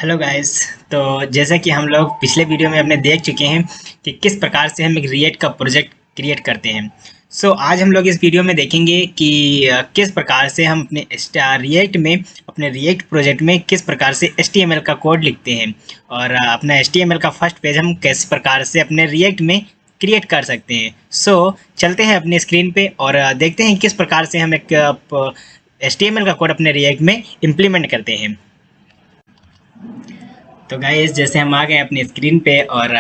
Hello guys. तो जैसा कि हम लोग पिछले वीडियो में अपने देख चुके हैं कि किस प्रकार से हम एक रिएक्ट का प्रोजेक्ट क्रिएट करते हैं। आज हम लोग इस वीडियो में देखेंगे कि किस प्रकार से हम अपने रिएक्ट में अपने रिएक्ट प्रोजेक्ट में किस प्रकार से HTML का कोड लिखते हैं और अपना HTML का फर्स्ट पेज हम किस प्रकार से अपने रिएक्ट में क्रिएट कर सकते हैं। चलते हैं अपने स्क्रीन पे और देखते हैं किस प्रकार से हम एक HTML का कोड अपने रिएक्ट में इम्प्लीमेंट करते हैं। तो गाइस, जैसे हम आ गए अपनी स्क्रीन पे और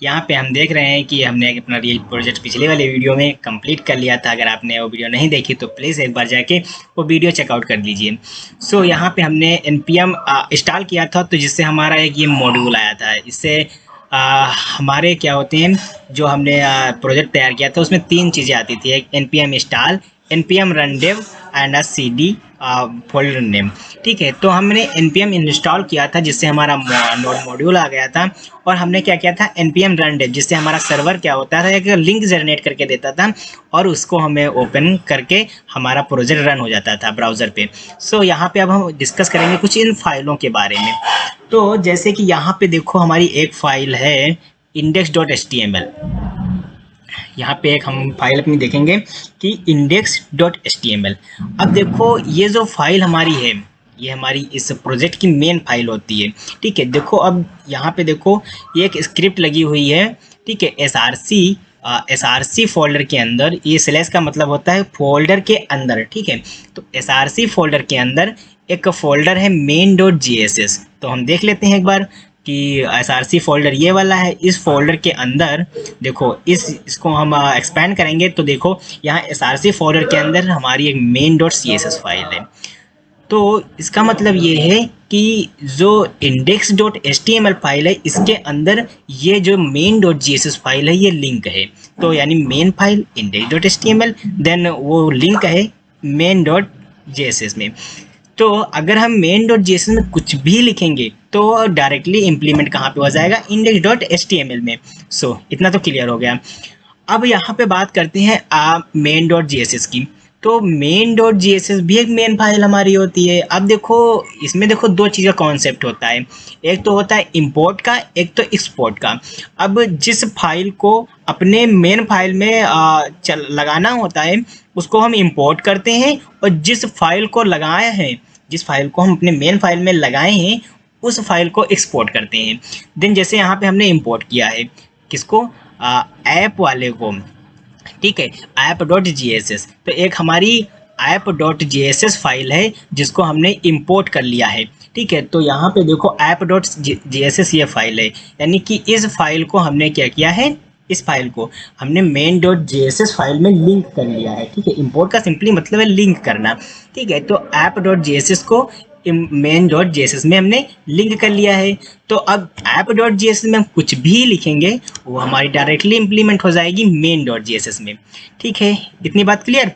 यहाँ पे हम देख रहे हैं कि हमने अपना रिएक्ट प्रोजेक्ट पिछले वाले वीडियो में कंप्लीट कर लिया था। अगर आपने वो वीडियो नहीं देखी तो प्लीज़ एक बार जाके वो वीडियो चेकआउट कर लीजिए। यहाँ पे हमने npm इंस्टॉल किया था, तो जिससे हमारा एक ये मॉड्यूल आया था। इससे हमारे क्या होते हैं, जो हमने प्रोजेक्ट तैयार किया था उसमें 3 चीज़ें आती थी। एक npm install, npm run dev and cd folder name. ठीक है, तो हमने npm इंस्टॉल किया था जिससे हमारा नोड मॉड्यूल आ गया था। और हमने क्या किया था, npm रन डेव, जिससे हमारा सर्वर क्या होता था, एक लिंक जनरेट करके देता था और उसको हमें ओपन करके हमारा प्रोजेक्ट रन हो जाता था ब्राउज़र पे। यहाँ पे अब हम डिस्कस करेंगे कुछ इन फाइलों के बारे में। तो जैसे कि यहाँ पे देखो, हमारी एक फाइल है index.html। यहाँ पे एक हम फाइल अपनी देखेंगे कि index.html। अब देखो, ये जो फाइल हमारी है, ये हमारी इस प्रोजेक्ट की मेन फाइल होती है। ठीक है, देखो अब यहाँ पे देखो, ये एक स्क्रिप्ट लगी हुई है। ठीक है, src फोल्डर के अंदर, ये स्लैश का मतलब होता है फोल्डर के अंदर। ठीक है, तो src फोल्डर के अंदर एक फोल्डर है main.jss। तो हम देख लेते हैं एक बार कि src फोल्डर ये वाला है। इस फोल्डर के अंदर देखो, इसको हम एक्सपेंड करेंगे तो देखो यहाँ src फोल्डर के अंदर हमारी एक main.css फाइल है। तो इसका मतलब ये है कि जो index.html फाइल है, इसके अंदर ये जो main.js फाइल है, ये लिंक है। तो यानी मेन फाइल index.html, देन वो लिंक है main.js में। तो अगर हम main.js में कुछ भी लिखेंगे तो डायरेक्टली इम्प्लीमेंट कहाँ पे हो जाएगा, index.html में। इतना तो क्लियर हो गया। अब यहाँ पे बात करते हैं main.js की। तो main.js भी एक मेन फाइल हमारी होती है। अब देखो, इसमें देखो 2 चीज़ का कॉन्सेप्ट होता है। एक तो होता है इंपोर्ट का, एक तो एक्सपोर्ट का। अब जिस फाइल को अपने मेन फाइल में लगाना होता है, उसको हम इंपोर्ट करते हैं, और जिस फाइल को लगाए हैं, जिस फाइल को हम अपने मेन फाइल में लगाए हैं, उस फाइल को एक्सपोर्ट करते हैं। देन जैसे यहाँ पे हमने इंपोर्ट किया है किसको, ऐप वाले को। ठीक है, app.js। तो एक हमारी app.js फाइल है जिसको हमने इंपोर्ट कर लिया है। ठीक है, तो यहाँ पे देखो app.js ये फाइल है, यानी कि इस फाइल को हमने क्या किया है, इस फाइल को हमने main.js फाइल में लिंक कर लिया है। ठीक है, इंपोर्ट का सिंपली मतलब है लिंक करना। ठीक है, तो app.js को main.js में हमने लिंक कर लिया है। तो अब app.js में हम कुछ भी लिखेंगे वो हमारी डायरेक्टली इम्प्लीमेंट हो जाएगी main.js में। ठीक है, इतनी बात क्लियर।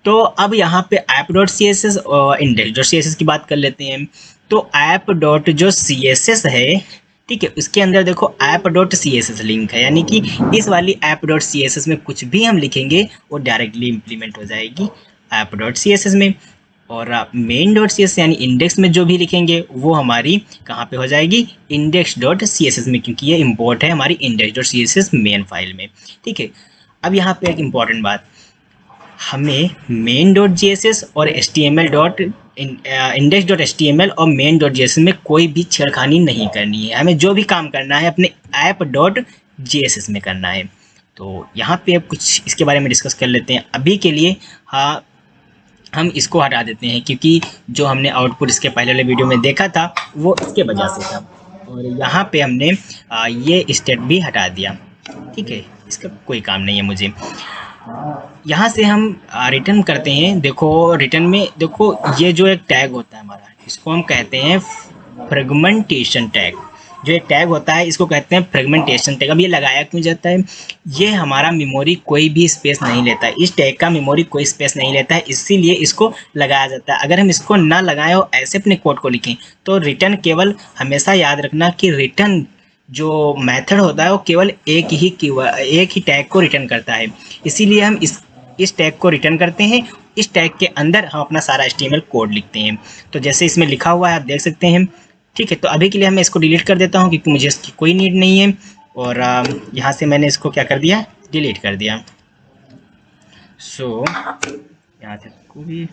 तो अब यहाँ पे app.css और index.css की बात कर लेते हैं। तो app.css है, ठीक है, उसके अंदर देखो app.css लिंक है, यानी कि इस वाली app.css में कुछ भी हम लिखेंगे वो डायरेक्टली इम्प्लीमेंट हो जाएगी app.css में। और main.css यानी इंडेक्स में जो भी लिखेंगे वो हमारी कहाँ पे हो जाएगी, index.css में, क्योंकि ये इंपोर्ट है हमारी index.css मेन फाइल में। ठीक है, अब यहाँ पे एक इम्पॉर्टेंट बात, हमें main.js और index.html और main.js में कोई भी छेड़खानी नहीं करनी है। हमें जो भी काम करना है अपने app.js में करना है। तो यहाँ पे अब कुछ इसके बारे में डिस्कस कर लेते हैं। अभी के लिए हम इसको हटा देते हैं, क्योंकि जो हमने आउटपुट इसके पहले वाले वीडियो में देखा था वो इसके वजह से था, और यहाँ पे हमने ये स्टेट भी हटा दिया। ठीक है, इसका कोई काम नहीं है मुझे। यहाँ से हम रिटर्न करते हैं। देखो रिटर्न में देखो, ये जो एक टैग होता है हमारा, इसको हम कहते हैं फ्रेगमेंटेशन टैग। जो एक टैग होता है इसको कहते हैं फ्रेगमेंटेशन टैग। अब ये लगाया क्यों जाता है, ये हमारा मेमोरी कोई भी स्पेस नहीं लेता है, इस टैग का मेमोरी कोई स्पेस नहीं लेता है, इसीलिए इसको लगाया जाता है। अगर हम इसको ना लगाएं और ऐसे अपने कोड को लिखें तो रिटर्न केवल, हमेशा याद रखना कि रिटर्न जो मेथड होता है वो केवल एक ही टैग को रिटर्न करता है। इसीलिए हम इस टैग को रिटर्न करते हैं। इस टैग के अंदर हम अपना सारा HTML कोड लिखते हैं। तो जैसे इसमें लिखा हुआ है आप देख सकते हैं, ठीक है, तो अभी के लिए मैं इसको डिलीट कर देता हूँ क्योंकि मुझे इसकी कोई नीड नहीं है। और यहाँ से मैंने इसको क्या कर दिया, डिलीट कर दिया। सो यहाँ से इसको भी